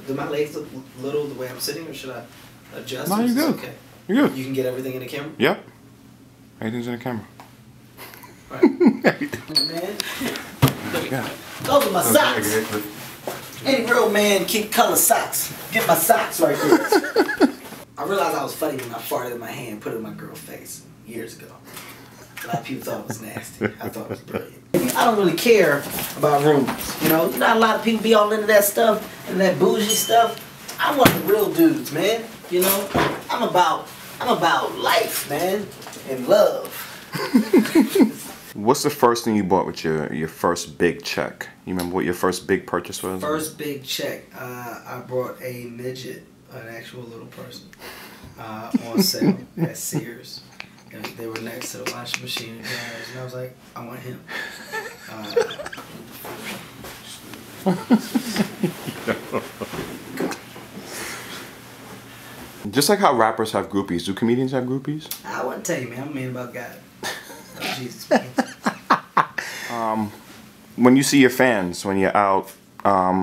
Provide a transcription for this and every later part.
Do my legs look little the way I'm sitting, or should I adjust? No, you're good. Okay. You're good. You can get everything in the camera? Yep. Everything's in the camera. Right. Man. Yeah. Those are my socks. Any real man keep color socks. Get my socks right there. I realized I was funny when I farted in my hand and put it in my girl's face years ago. A lot of people thought it was nasty. I thought it was brilliant. I don't really care about rumors. You know, not a lot of people be all into that stuff and that bougie stuff. I'm one of the real dudes, man. You know, I'm about life, man, and love. What's the first thing you bought with your first big check? You remember what your first big purchase was? First big check, I brought a midget, an actual little person, on sale at Sears. And they were next to the washing machine and I was like, I want him. Just like how rappers have groupies, do comedians have groupies? I wouldn't tell you, man. I'm a man about God. Oh, Jesus, man. When you see your fans, when you're out,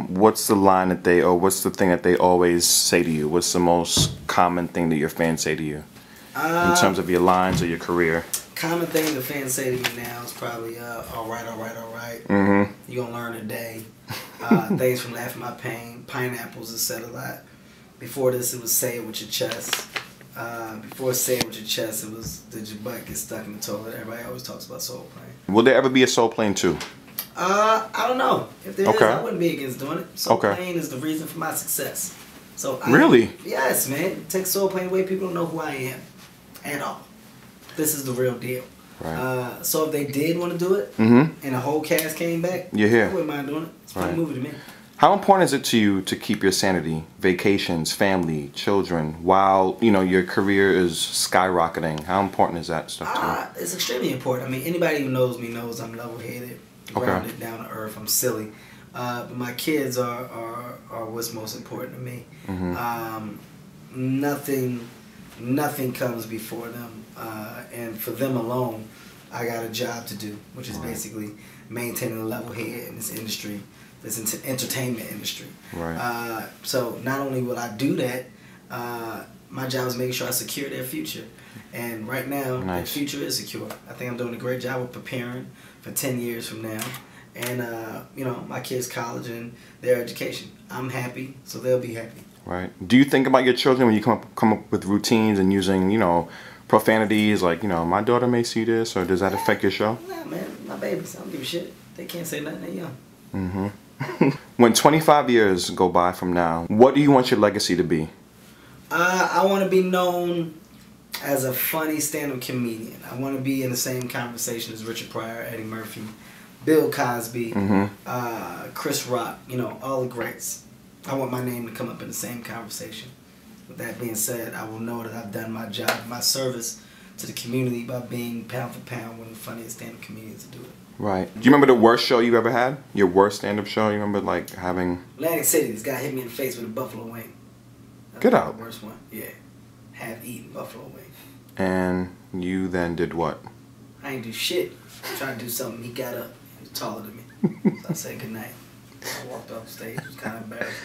what's the line that they, or what's the thing that they always say to you? What's the most common thing that your fans say to you? In terms of your lines or your career? Common thing the fans say to me now is probably, all right. Mm-hmm. You're going to learn today. Things from Laughing My Pain. Pineapples is said a lot. Before this, it was Say It With Your Chest. Before Say It With Your Chest, it was Did Your Butt Get Stuck in the Toilet? Everybody always talks about Soul Plane. Will there ever be a Soul Plane 2? I don't know. If there is, I wouldn't be against doing it. Soul Plane is the reason for my success. So really? Yes, man. Take Soul Plane away, people don't know who I am at all. This is the real deal. Right. So if they did want to do it, and the whole cast came back, you're here. I wouldn't mind doing it. It's a funny movie to me. How important is it to you to keep your sanity, vacations, family, children, while your career is skyrocketing? How important is that stuff to you? It's extremely important. I mean, anybody who knows me knows I'm level-headed, grounded, down to earth. I'm silly, but my kids are what's most important to me. Nothing comes before them, and for them alone, I got a job to do, which is basically maintaining a level head in this industry. This entertainment industry. Right. So not only will I do that, my job is making sure I secure their future. And right now, their future is secure. I think I'm doing a great job of preparing for 10 years from now. And, my kids' college and their education. I'm happy, so they'll be happy. Right. Do you think about your children when you come up with routines and using, profanities? Like, my daughter may see this, or does that affect your show? Nah, man. My babies, I don't give a shit. They can't say nothing, they're young. Mm-hmm. When 25 years go by from now, what do you want your legacy to be? I want to be known as a funny stand-up comedian. I want to be in the same conversation as Richard Pryor, Eddie Murphy, Bill Cosby, Chris Rock, all the greats. I want my name to come up in the same conversation. With that being said, I will know that I've done my job, my service to the community by being pound for pound one of the funniest stand-up comedians to do it. Right. Do you remember the worst show you ever had? Your worst stand-up show? You remember having... Atlantic City, this guy hit me in the face with a buffalo wing. Get out. The worst one. Yeah. Half-eaten buffalo wing. And you then did what? I ain't do shit. I tried to do something. He got up. He was taller than me. So I said goodnight. I walked off the stage. It was kind of embarrassing.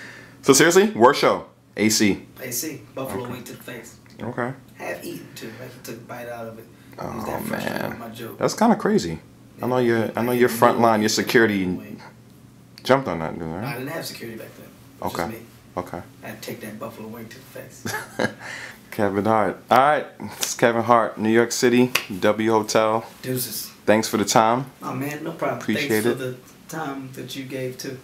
So seriously? Worst show? AC? AC. Buffalo wing to the face. Okay. Half-eaten too. Like he took a bite out of it. Oh, man. My joke. That's kind of crazy. I know your front line, your security jumped on that, didn't they? I didn't have security back then. Okay. Just me. Okay. I had to take that buffalo wing to the face. Kevin Hart. All right, it's Kevin Hart, New York City, W Hotel. Deuces. Thanks for the time. Oh man, no problem. Appreciate Thanks it. for the time that you gave too.